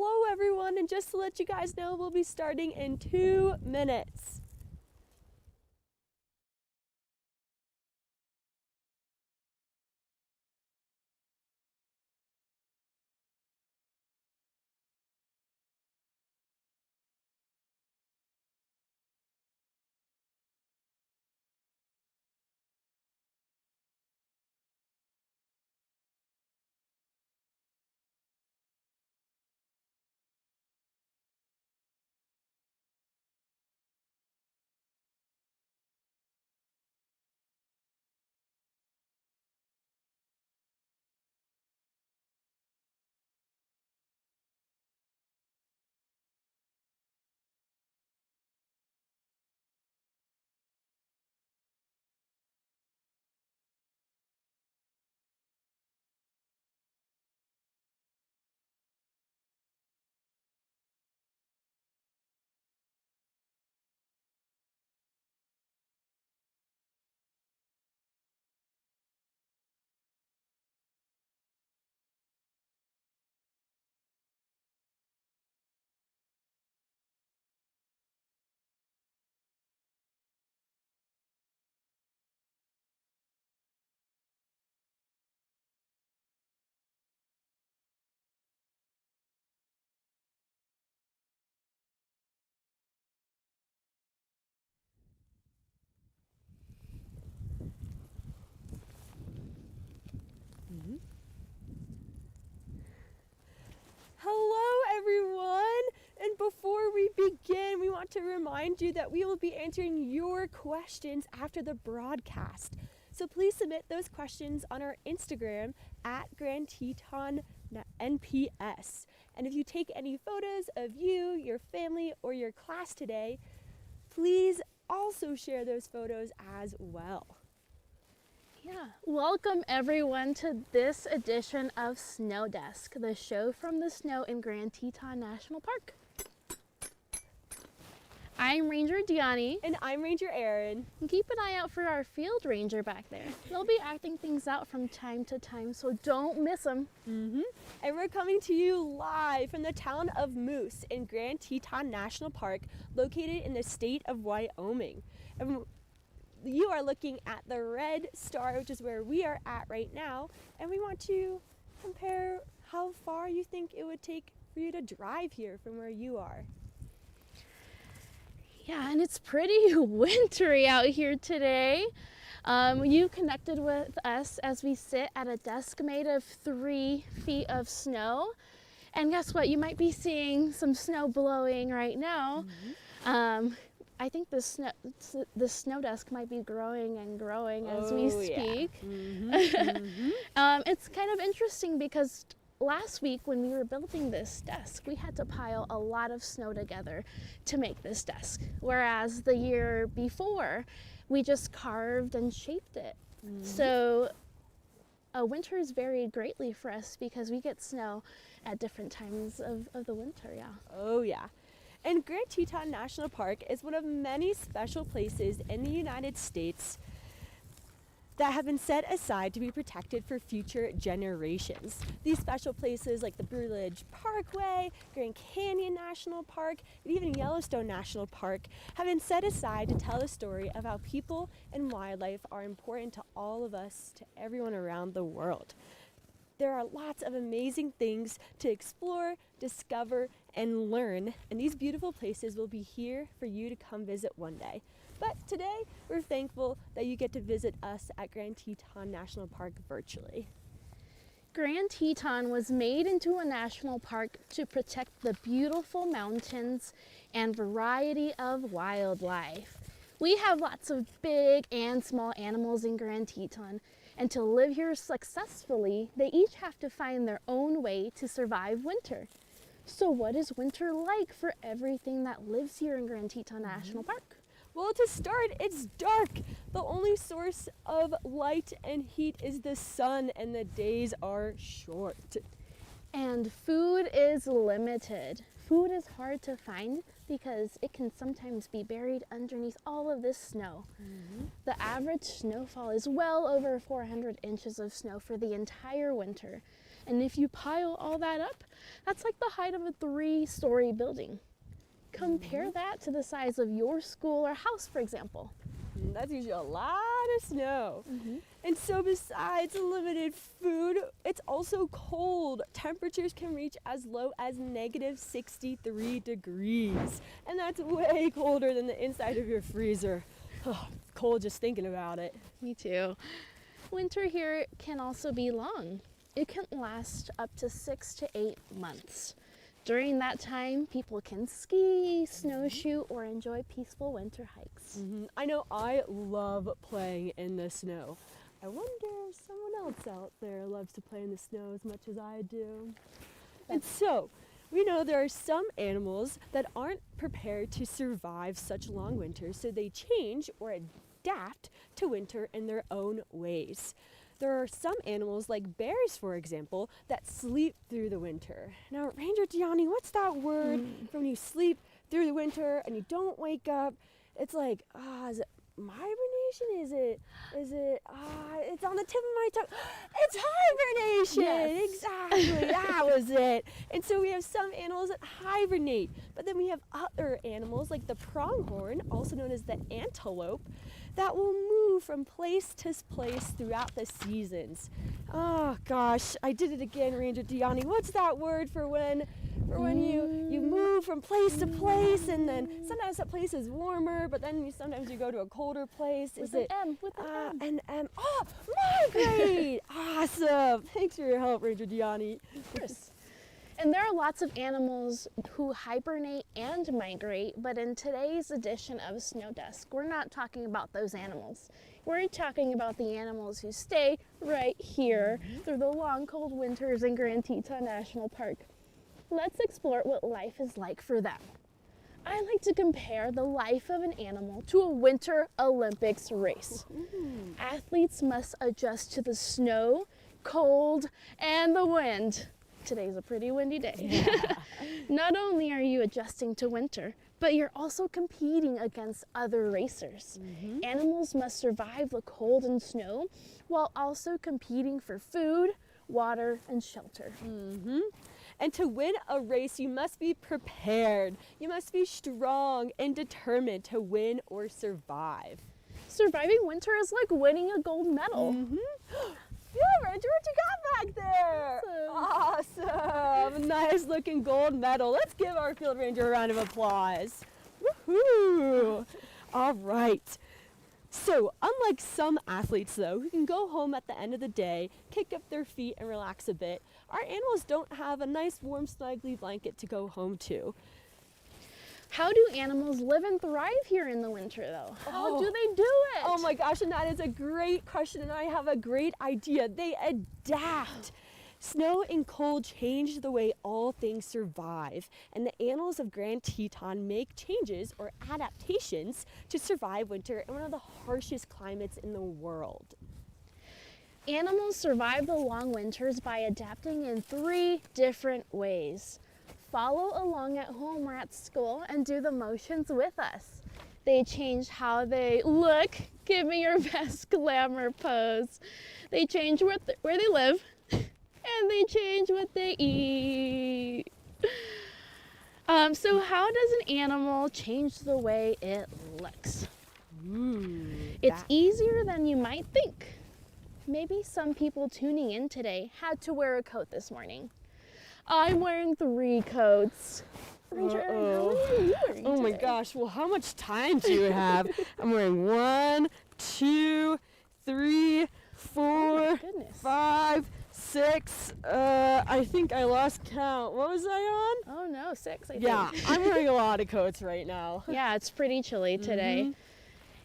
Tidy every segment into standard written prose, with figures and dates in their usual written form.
Hello everyone, and just to let you guys know, we'll be starting in 2 minutes. Hello everyone, and before we begin, we want to remind you that we will be answering your questions after the broadcast. So please submit those questions on our Instagram at Grand Teton NPS. And if you take any photos of you, your family, or your class today, please also share those photos as well. Yeah, welcome everyone to this edition of Snow Desk, the show from the snow in Grand Teton National Park. I'm Ranger Deani. And I'm Ranger Erin. And keep an eye out for our field ranger back there. They'll be acting things out from time to time, so don't miss them. And we're coming to you live from the town of Moose in Grand Teton National Park, located in the state of Wyoming. And you are looking at the Red Star, which is where we are at right now, and we want to compare how far you think it would take for you to drive here from where you are. Yeah, and it's pretty wintry out here today. You connected with us as we sit at a desk made of 3 feet of snow. And guess what? You might be seeing some snow blowing right now. I think the snow desk might be growing and growing as we speak. Yeah. It's kind of interesting because last week when we were building this desk, we had to pile a lot of snow together to make this desk. Whereas the year before, we just carved and shaped it. So winters vary greatly for us because we get snow at different times of the winter, yeah. Oh yeah. And Grand Teton National Park is one of many special places in the United States that have been set aside to be protected for future generations. These special places like the Blue Ridge Parkway, Grand Canyon National Park, and even Yellowstone National Park have been set aside to tell the story of how people and wildlife are important to all of us, to everyone around the world. There are lots of amazing things to explore, discover, and learn, and these beautiful places will be here for you to come visit one day. But today, we're thankful that you get to visit us at Grand Teton National Park virtually. Grand Teton was made into a national park to protect the beautiful mountains and variety of wildlife. We have lots of big and small animals in Grand Teton, and to live here successfully, they each have to find their own way to survive winter. So what is winter like for everything that lives here in Grand Teton National Park? Well, to start, it's dark. The only source of light and heat is the sun, and the days are short. And food is limited. Food is hard to find because it can sometimes be buried underneath all of this snow. The average snowfall is well over 400 inches of snow for the entire winter. And if you pile all that up, that's like the height of a 3-story building. Compare that to the size of your school or house, for example. That's usually a lot of snow. And so besides limited food, it's also cold. Temperatures can reach as low as negative 63 degrees. And that's way colder than the inside of your freezer. Oh, cold just thinking about it. Me too. Winter here can also be long. It can last up to 6 to 8 months. During that time, people can ski, snowshoe, or enjoy peaceful winter hikes. I know I love playing in the snow. I wonder if someone else out there loves to play in the snow as much as I do. And so, we know there are some animals that aren't prepared to survive such long winters, so they change or adapt to winter in their own ways. There are some animals, like bears, for example, that sleep through the winter. Now, Ranger Gianni, what's that word for when you sleep through the winter and you don't wake up? It's like, is it hibernation? It's on the tip of my tongue. It's hibernation! Yes. Exactly, that was it. And so we have some animals that hibernate, but then we have other animals like the pronghorn, also known as the antelope, that will move from place to place throughout the seasons. Oh gosh, I did it again, Ranger Gianni. What's that word for when you move from place to place, and then sometimes that place is warmer, but then sometimes you go to a colder place? With an M. Oh, migrate! Awesome. Thanks for your help, Ranger Gianni. Of course. And there are lots of animals who hibernate and migrate, but in today's edition of Snow Desk, we're not talking about those animals. We're talking about the animals who stay right here through the long, cold winters in Grand Teton National Park. Let's explore what life is like for them. I like to compare the life of an animal to a Winter Olympics race. Athletes must adjust to the snow, cold, and the wind. Today's a pretty windy day. Yeah. Not only are you adjusting to winter, but you're also competing against other racers. Animals must survive the cold and snow while also competing for food, water, and shelter. And to win a race, you must be prepared. You must be strong and determined to win or survive. Surviving winter is like winning a gold medal. Yeah, Ranger, what you got back there? Awesome. Nice looking gold medal. Let's give our field ranger a round of applause. Woohoo! All right. So, unlike some athletes, though, who can go home at the end of the day, kick up their feet, and relax a bit, our animals don't have a nice, warm, snuggly blanket to go home to. How do animals live and thrive here in the winter, though? How do they do it? Oh my gosh, and that is a great question, and I have a great idea. They adapt. Snow and cold change the way all things survive, and the animals of Grand Teton make changes or adaptations to survive winter in one of the harshest climates in the world. Animals survive the long winters by adapting in 3 different ways. Follow along at home or at school and do the motions with us. They change how they look. Give me your best glamour pose. They change where they live, and they change what they eat. So how does an animal change the way it looks? It's easier than you might think. Maybe some people tuning in today had to wear a coat this morning. I'm wearing 3 coats. Ranger, how many are you wearing Oh my today? gosh, well, how much time do you have? I'm wearing 1, 2, 3, 4, Oh my goodness. 5, 6. I think I lost count. What was I on? Oh no, 6, I think. Yeah, I'm wearing a lot of coats right now. Yeah, it's pretty chilly today.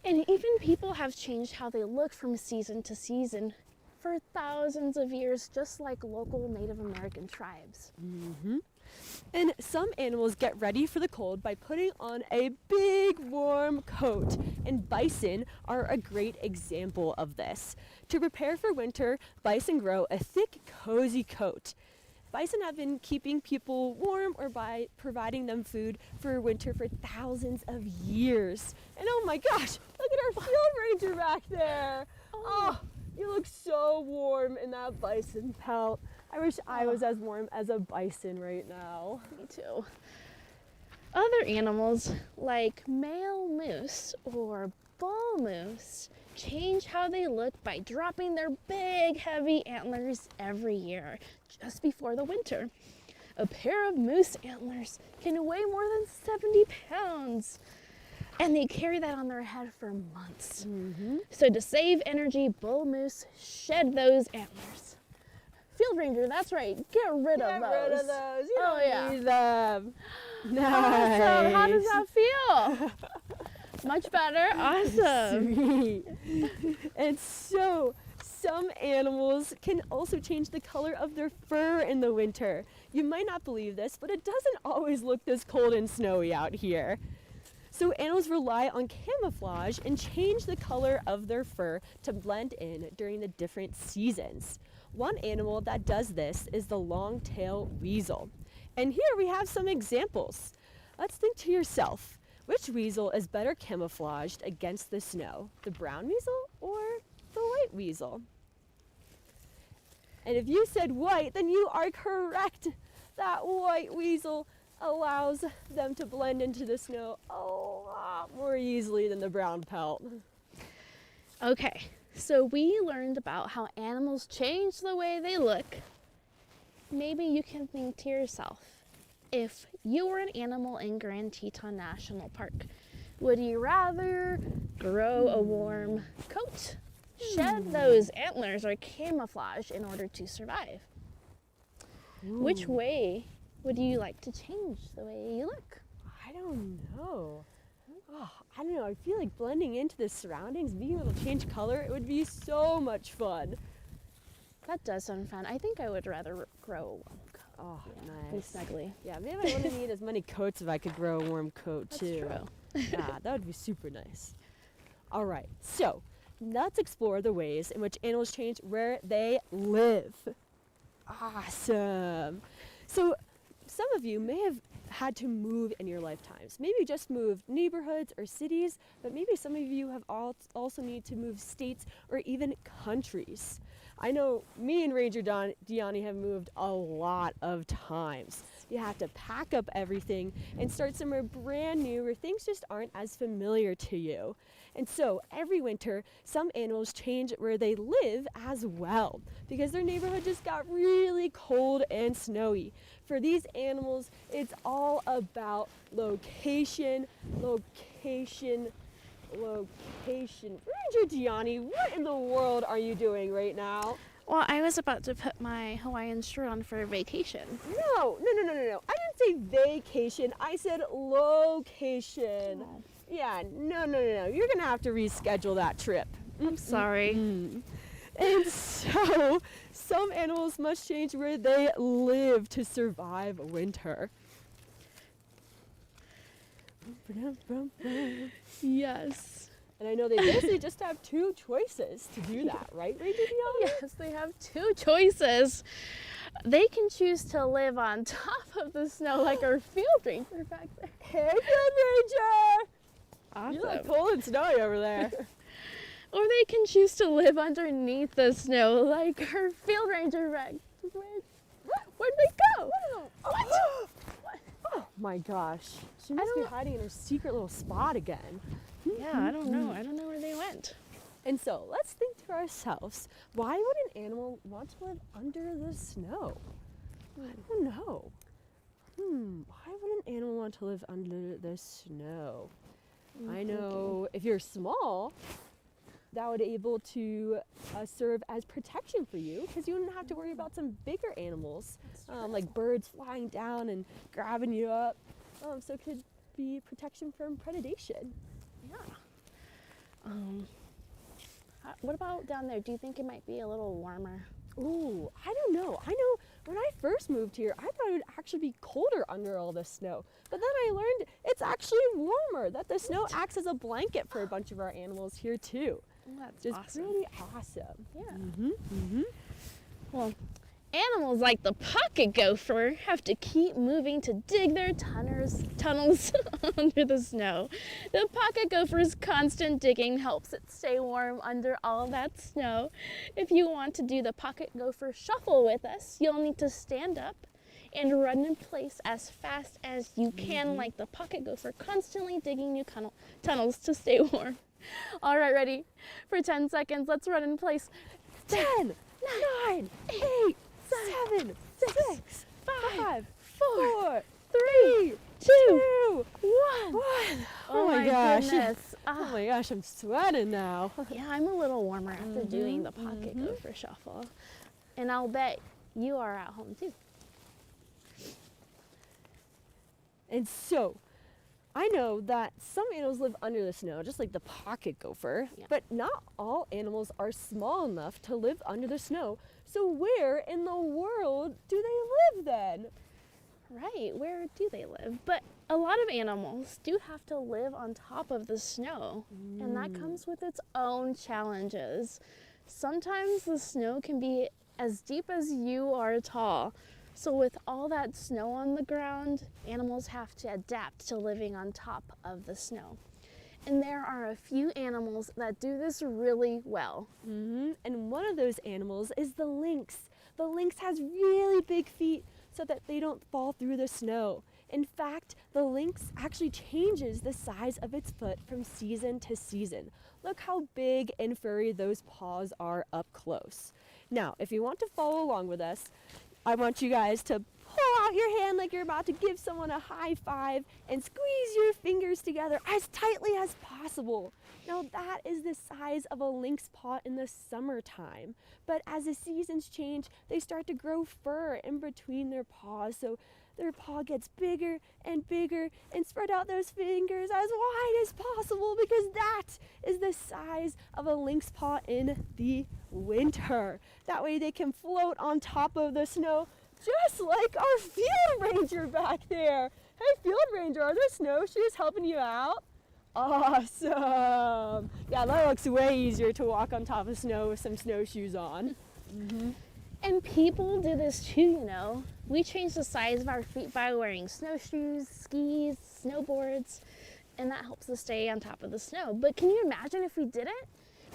And even people have changed how they look from season to season for thousands of years, just like local Native American tribes. And some animals get ready for the cold by putting on a big warm coat, and bison are a great example of this. To prepare for winter, bison grow a thick, cozy coat. Bison have been keeping people warm or by providing them food for winter for thousands of years. And oh my gosh, look at our field ranger back there. Oh, you look so warm in that bison pelt. I wish I was as warm as a bison right now. Me too. Other animals like male moose or bull moose change how they look by dropping their big, heavy antlers every year, just before the winter. A pair of moose antlers can weigh more than 70 pounds, and they carry that on their head for months. So to save energy, bull moose shed those antlers. Field ranger, that's right, get rid of those. Get rid of those. You Oh, don't yeah. need them. Nice. Awesome. How does that feel? Much better. Awesome. Sweet. And so, some animals can also change the color of their fur in the winter. You might not believe this, but it doesn't always look this cold and snowy out here. So animals rely on camouflage and change the color of their fur to blend in during the different seasons. One animal that does this is the long-tailed weasel. And here we have some examples. Let's think to yourself, which weasel is better camouflaged against the snow? The brown weasel or the white weasel? And if you said white, then you are correct. That white weasel allows them to blend into the snow a lot more easily than the brown pelt. Okay, so we learned about how animals change the way they look. Maybe you can think to yourself, if you were an animal in Grand Teton National Park, would you rather grow a warm coat, shed those antlers, or camouflage in order to survive? Which way would you like to change the way you look? I don't know. Oh, I don't know. I feel like blending into the surroundings, being able to change color, it would be so much fun. That does sound fun. I think I would rather grow a warm coat. Oh, Be nice. snuggly. Yeah, maybe I wouldn't need as many coats if I could grow a warm coat too. That's true. Yeah, that would be super nice. All right, so let's explore the ways in which animals change where they live. Awesome. So some of you may have had to move in your lifetimes. Maybe you just moved neighborhoods or cities, but maybe some of you have also need to move states or even countries. I know me and Ranger Deani have moved a lot of times. You have to pack up everything and start somewhere brand new where things just aren't as familiar to you. And so every winter, some animals change where they live as well because their neighborhood just got really cold and snowy. For these animals, it's all about location, location, location. Ranger Deani, what in the world are you doing right now? Well, I was about to put my Hawaiian shirt on for vacation. No. I didn't say vacation. I said location. Oh. Yeah, no. You're going to have to reschedule that trip. I'm sorry. And so, some animals must change where they live to survive winter. Yes. And I know they basically just have two choices to do that, right, Ranger Deani? Yes, they have two choices. They can choose to live on top of the snow like our field ranger back there. Hey, Field Ranger! Awesome. You look cold and snowy over there. Or they can choose to live underneath the snow like our field ranger back. Where'd they go? What? Oh my gosh. She must be hiding in her secret little spot again. Yeah, I don't know. I don't know where they went. And so let's think to ourselves, why would an animal want to live under the snow? I don't know. Why would an animal want to live under the snow? I know if you're small, that would be able to serve as protection for you because you wouldn't have to worry about some bigger animals like birds flying down and grabbing you up. So it could be protection from predation. Yeah. What about down there? Do you think it might be a little warmer? Ooh, I don't know. I know when I first moved here, I thought it would actually be colder under all this snow. But then I learned it's actually warmer, that the snow acts as a blanket for a bunch of our animals here too. That's Just awesome. pretty awesome. Yeah. Well, Animals like the pocket gopher have to keep moving to dig their tunnels under the snow. The pocket gopher's constant digging helps it stay warm under all that snow. If you want to do the pocket gopher shuffle with us, you'll need to stand up and run in place as fast as you can, like the pocket gopher, constantly digging new tunnels to stay warm. All right, ready? For 10 seconds, let's run in place. 10, 9, 8, 7, 6, 5, 4, 3, 2, 1. Oh my gosh. Goodness. Oh my gosh, I'm sweating now. Yeah, I'm a little warmer after doing the pocket gopher shuffle. And I'll bet you are at home too. And so, I know that some animals live under the snow, just like the pocket gopher, Yeah. but not all animals are small enough to live under the snow. So where in the world do they live then? Right, where do they live? But a lot of animals do have to live on top of the snow, and that comes with its own challenges. Sometimes the snow can be as deep as you are tall. So with all that snow on the ground, animals have to adapt to living on top of the snow. And there are a few animals that do this really well. And one of those animals is the lynx. The lynx has really big feet so that they don't fall through the snow. In fact, the lynx actually changes the size of its foot from season to season. Look how big and furry those paws are up close. Now, if you want to follow along with us, I want you guys to pull out your hand like you're about to give someone a high five and squeeze your fingers together as tightly as possible. Now that is the size of a lynx paw in the summertime. But as the seasons change, they start to grow fur in between their paws. So their paw gets bigger and bigger and spread out those fingers as wide as possible because that is the size of a lynx paw in the winter. That way they can float on top of the snow just like our field ranger back there. Hey, field ranger, are there snowshoes helping you out? Awesome. Yeah, that looks way easier to walk on top of snow with some snowshoes on. And people do this too, you know. We change the size of our feet by wearing snowshoes, skis, snowboards, and that helps us stay on top of the snow. But can you imagine if we didn't?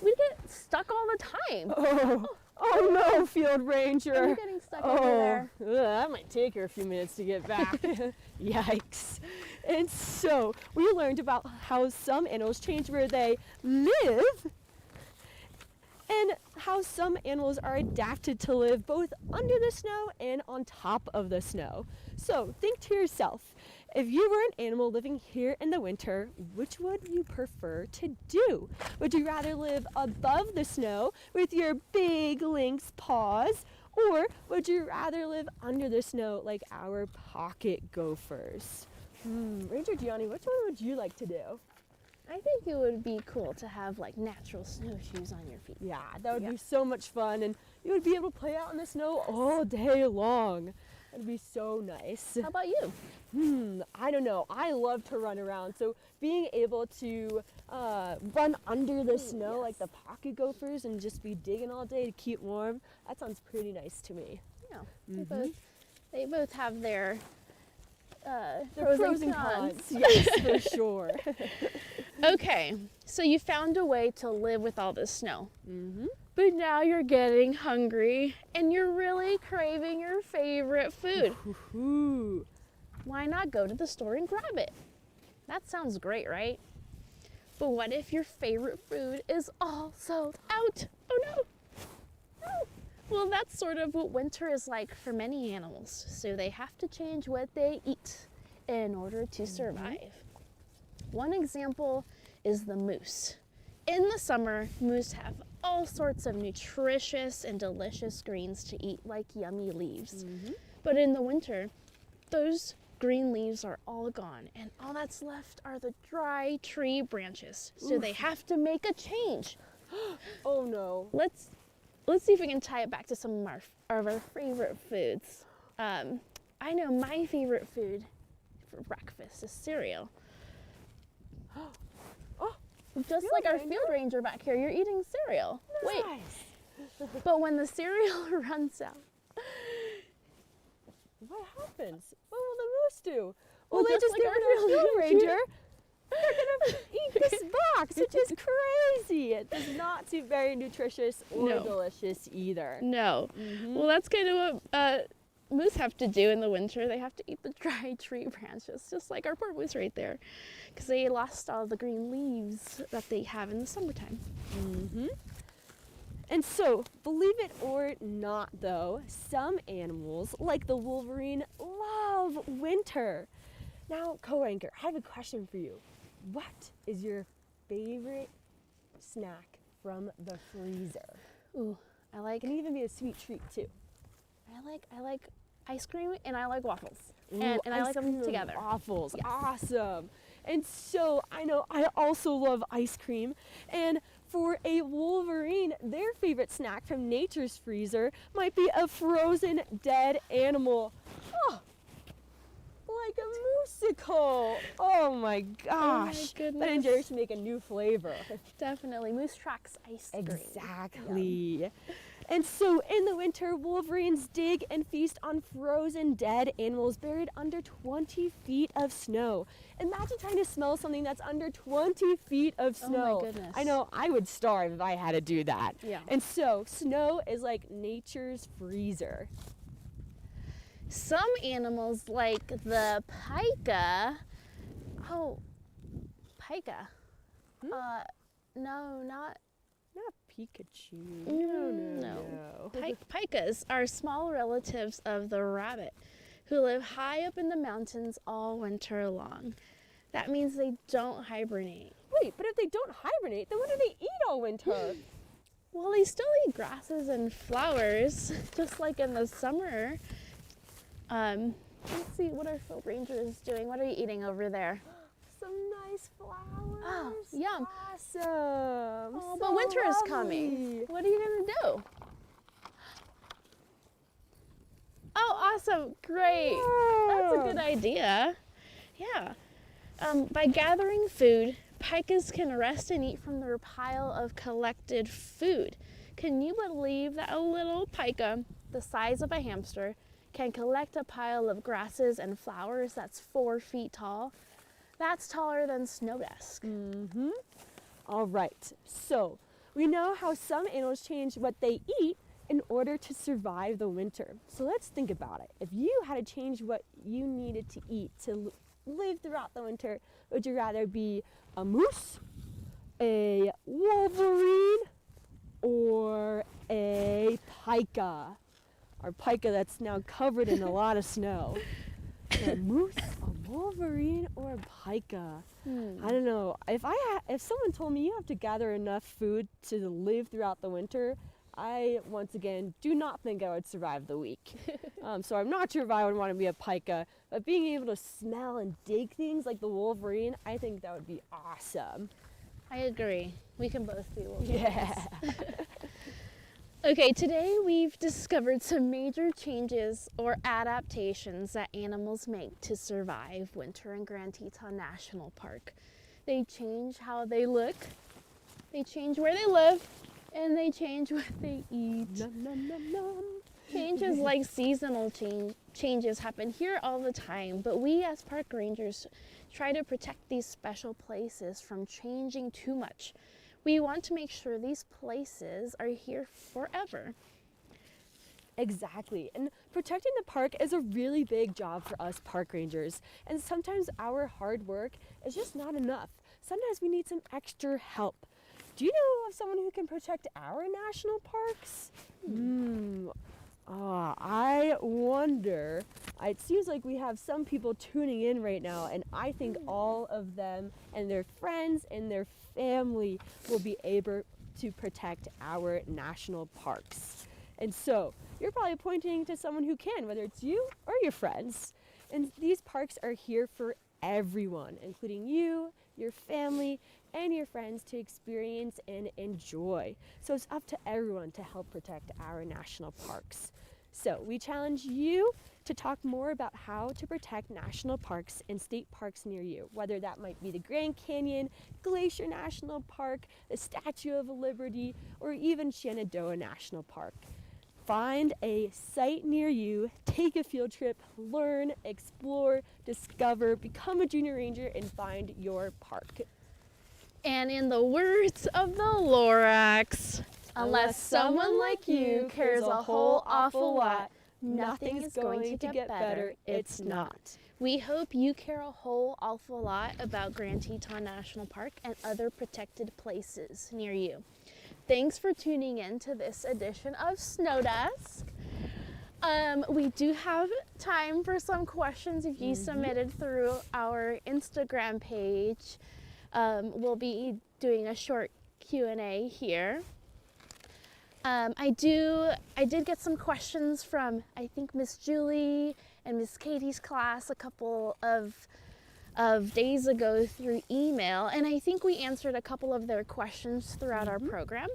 We'd get stuck all the time. Oh no, field ranger. Are you getting stuck over there? That might take her a few minutes to get back. Yikes. And so we learned about how some animals change where they live and how some animals are adapted to live both under the snow and on top of the snow. So think to yourself, if you were an animal living here in the winter, which would you prefer to do? Would you rather live above the snow with your big lynx paws, or would you rather live under the snow like our pocket gophers? Ranger Gianni, which one would you like to do? I think it would be cool to have like natural snowshoes on your feet. Yeah, that would be so much fun, and you would be able to play out in the snow all day long. That'd be so nice. How about you? I don't know. I love to run around, so being able to run under the snow like the pocket gophers and just be digging all day to keep warm, that sounds pretty nice to me. Yeah, they both have their Pros and cons. Yes, for sure. Okay, so you found a way to live with all this snow. But now you're getting hungry and you're really craving your favorite food. Why not go to the store and grab it? That sounds great, right? But what if your favorite food is all sold out? Oh no! No! Well, that's sort of what winter is like for many animals. So they have to change what they eat in order to survive. One example is the moose. In the summer, moose have all sorts of nutritious and delicious greens to eat, like yummy leaves. But in the winter, those green leaves are all gone, and all that's left are the dry tree branches. So they have to make a change. Oh no. Let's see if we can tie it back to some of our favorite foods. I know my favorite food for breakfast is cereal. Just like our field ranger back here, you're eating cereal. Nice. Wait, but when the cereal runs out, happens? What will the moose do? Well, They just just like give our it a field field ranger. ranger. They're gonna eat this box, which is crazy. It does not seem very nutritious or No. delicious either. No. Well, that's kind of what moose have to do in the winter. They have to eat the dry tree branches, just like our poor moose right there, because they lost all the green leaves that they have in the summertime. And so, believe it or not though, some animals, like the wolverine, love winter. Now, co-anchor, I have a question for you. What is your favorite snack from the freezer? Ooh, It can even be a sweet treat too. I like ice cream and I like waffles. Ooh, And I ice like them cream and together. Waffles, Yes. awesome. And so I know I also love ice cream. And for a wolverine, their favorite snack from nature's freezer might be a frozen dead animal. Oh, like a musical. Oh my gosh. goodness. That endears to make a new flavor. Definitely. Moose tracks ice cream. Exactly. And so in the winter, wolverines dig and feast on frozen dead animals buried under 20 feet of snow. Imagine trying to smell something that's under 20 feet of Oh snow. my goodness. I know, I would starve if I had to do that. Yeah. And so snow is like nature's freezer. Some animals like the pika. Oh, pika. No, not. Not Pikachu. No. Pikas are small relatives of the rabbit who live high up in the mountains all winter long. That means they don't hibernate. Wait, but if they don't hibernate, then what do they eat all winter? Well, they still eat grasses and flowers, just like in the summer. Let's see what our field ranger is doing. What are you eating over there? Some nice flowers. Oh, yum. Awesome. Oh, So but winter is lovely. coming. What are you gonna do? Oh, awesome. Great. That's a good idea. Yeah. By gathering food, pikas can rest and eat from their pile of collected food. Can you believe that a little pika, the size of a hamster, can collect a pile of grasses and flowers that's 4 feet tall? That's taller than snow desk. All right. So we know how some animals change what they eat in order to survive the winter. So let's think about it. If you had to change what you needed to eat to live throughout the winter, would you rather be a moose, a wolverine, or a pika? Our pika that's now covered in a lot of snow. A moose, a wolverine, or a pika? I don't know. If someone told me you have to gather enough food to live throughout the winter, I once again do not think I would survive the week. So I'm not sure if I would want to be a pika, but being able to smell and dig things like the wolverine, I think that would be awesome. I agree. We can both be wolverines. Yeah. Okay, today we've discovered some major changes or adaptations that animals make to survive winter in Grand Teton National Park. They change how they look, they change where they live, and they change what they eat. Nom, nom, nom, nom. Changes like seasonal changes happen here all the time, but we as park rangers try to protect these special places from changing too much. We want to make sure these places are here forever. Exactly. And protecting the park is a really big job for us park rangers. And sometimes our hard work is just not enough. Sometimes we need some extra help. Do you know of someone who can protect our national parks? I wonder. It seems like we have some people tuning in right now, and I think all of them and their friends and their family will be able to protect our national parks. And so you're probably pointing to someone who can, whether it's you or your friends. And these parks are here for everyone, including you, your family, and your friends to experience and enjoy. So it's up to everyone to help protect our national parks. So we challenge you to talk more about how to protect national parks and state parks near you, whether that might be the Grand Canyon, Glacier National Park, the Statue of Liberty, or even Shenandoah National Park. find a site near you, take a field trip, learn, explore, discover, become a junior ranger, and find your park. And in the words of the Lorax, unless someone like you cares a whole awful lot, nothing is going to get better. It's not. We hope you care a whole awful lot about Grand Teton National Park and other protected places near you. Thanks for tuning in to this edition of Snow Desk. We do have time for some questions if you submitted through our Instagram page. We'll be doing a short Q&A here. I did get some questions from, I think, Miss Julie and Miss Katie's class a couple of days ago through email, and I think we answered a couple of their questions throughout our program.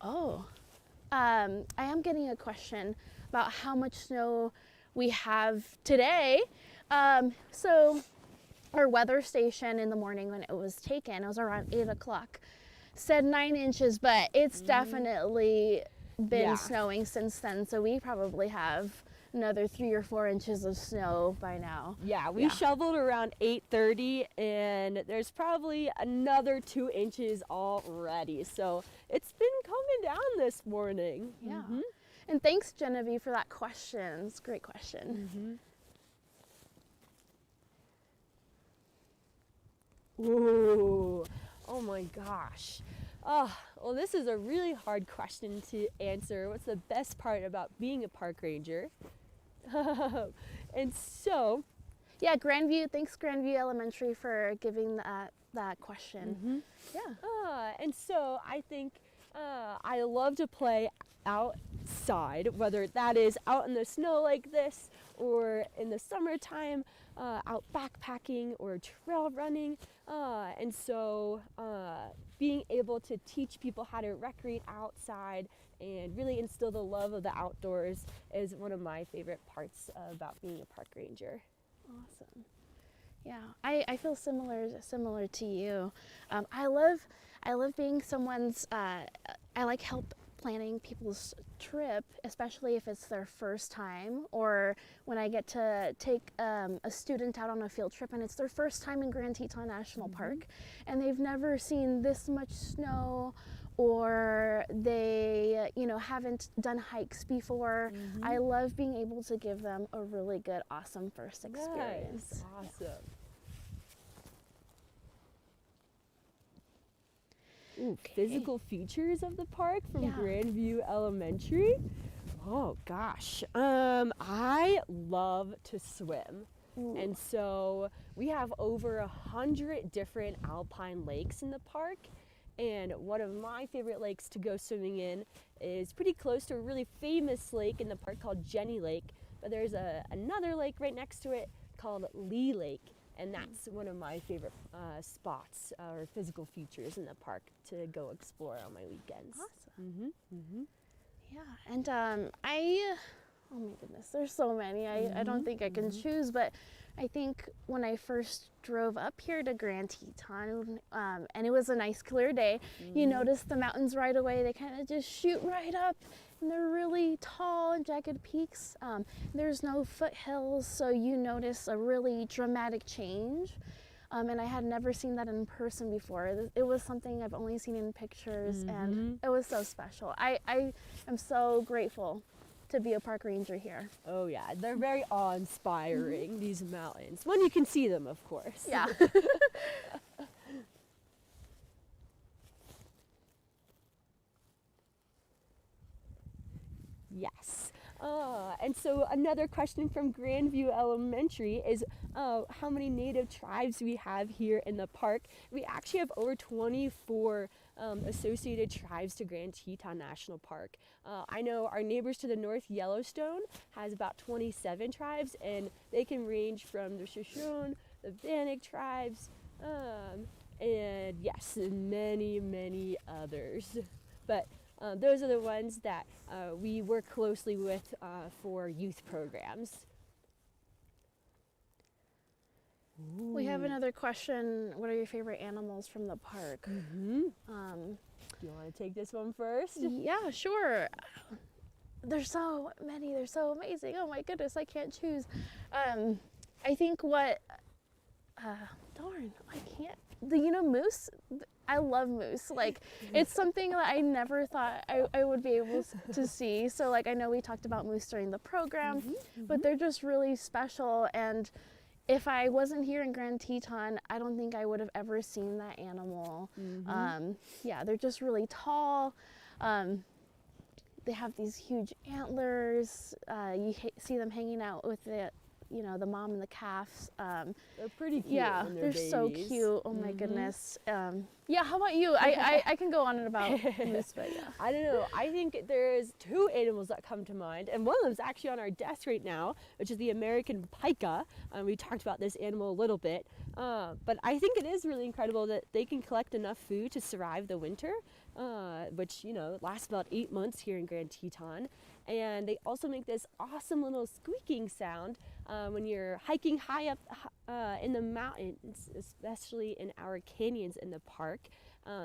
I am getting a question about how much snow we have today. So our weather station in the morning when it was taken, it was around 8 o'clock, said 9 inches, but it's definitely been snowing since then. So we probably have another 3 or 4 inches of snow by now. Yeah, we shoveled around 8:30, and there's probably another 2 inches already. So it's been coming down this morning. Yeah. And thanks, Genevieve, for that question. It's a great question. Ooh, oh my gosh. Oh, well, this is a really hard question to answer. What's the best part about being a park ranger? And so, yeah, thanks Grandview Elementary for giving that question. And so I think I love to play outside, whether that is out in the snow like this or in the summertime, out backpacking or trail running. And so being able to teach people how to recreate outside and really instill the love of the outdoors is one of my favorite parts about being a park ranger. Awesome. Yeah, I feel similar to you. I love being someone's. I like help planning people's trip, especially if it's their first time, or when I get to take a student out on a field trip and it's their first time in Grand Teton National Park, and they've never seen this much snow, or they haven't done hikes before. I love being able to give them a really good, awesome first experience. Nice. Awesome. Ooh, physical features of the park from Grandview Elementary. Oh gosh, I love to swim. And so we have over 100 different alpine lakes in the park. And one of my favorite lakes to go swimming in is pretty close to a really famous lake in the park called Jenny Lake. But there's another lake right next to it called Lee Lake. And that's one of my favorite spots or physical features in the park to go explore on my weekends. Awesome. Yeah, and oh my goodness, there's so many. I don't think I can choose, but I think when I first drove up here to Grand Teton, and it was a nice clear day, you notice the mountains right away. They kind of just shoot right up, and they're really tall and jagged peaks. There's no foothills, so you notice a really dramatic change. And I had never seen that in person before. It was something I've only seen in pictures, and it was so special. I am so grateful to be a park ranger here. Oh yeah, they're very awe-inspiring, these mountains. When you can see them, of course. Yeah. Yes. And so another question from Grandview Elementary is how many native tribes we have here in the park. We actually have over 24 associated tribes to Grand Teton National Park. I know our neighbors to the north, Yellowstone, has about 27 tribes, and they can range from the Shoshone, the Bannock tribes, and yes, many, many others. But those are the ones that we work closely with for youth programs. We have another question. What are your favorite animals from the park? Do you want to take this one first? Yeah, sure. There's so many. They're so amazing. Oh my goodness, I can't choose. I think darn, I can't. Moose. I love moose. Like, it's something that I never thought I would be able to see. So, like, I know we talked about moose during the program, but they're just really special. And if I wasn't here in Grand Teton, I don't think I would have ever seen that animal. Yeah, they're just really tall. They have these huge antlers. You see them hanging out with the mom and the calves. They're pretty cute. Yeah, when they're babies. so cute. Oh my goodness. Yeah, how about you? I can go on and about moose, but yeah. I don't know. I think there's two animals that come to mind, and one of them is actually on our desk right now, which is the American pika. We talked about this animal a little bit, but I think it is really incredible that they can collect enough food to survive the winter, which lasts about 8 months here in Grand Teton. And they also make this awesome little squeaking sound when you're hiking high up in the mountains, especially in our canyons in the park.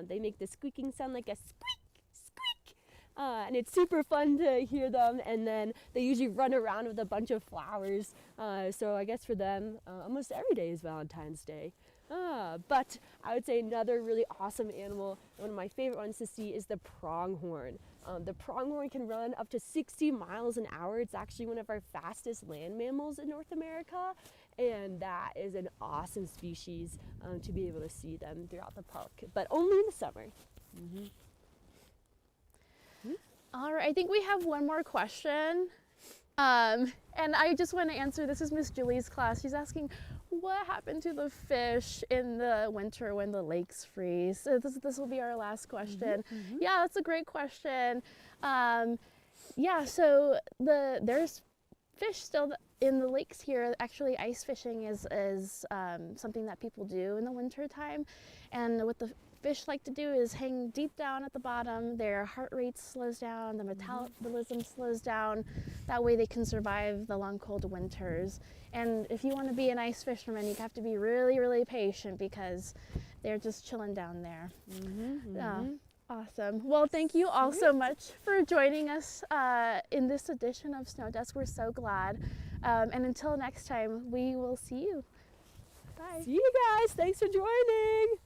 They make the squeaking sound like a squeak, squeak. And it's super fun to hear them. And then they usually run around with a bunch of flowers. So I guess for them, almost every day is Valentine's Day. But I would say another really awesome animal, one of my favorite ones to see, is the pronghorn. The pronghorn can run up to 60 miles an hour. It's actually one of our fastest land mammals in North America, and that is an awesome species to be able to see them throughout the park, but only in the summer. All right, I think we have one more question. And I just want to answer, this is Miss Julie's class. She's asking, what happened to the fish in the winter when the lakes freeze? So this will be our last question. Yeah, that's a great question. Yeah, so there's fish still in the lakes here. Actually, ice fishing is something that people do in the winter time. And what the fish like to do is hang deep down at the bottom. Their heart rate slows down, the metabolism slows down. That way they can survive the long, cold winters. And if you want to be an ice fisherman, you have to be really, really patient because they're just chilling down there. Awesome. Well, thank you all so much for joining us in this edition of Snow Desk. We're so glad. And until next time, we will see you. Bye. See you guys. Thanks for joining.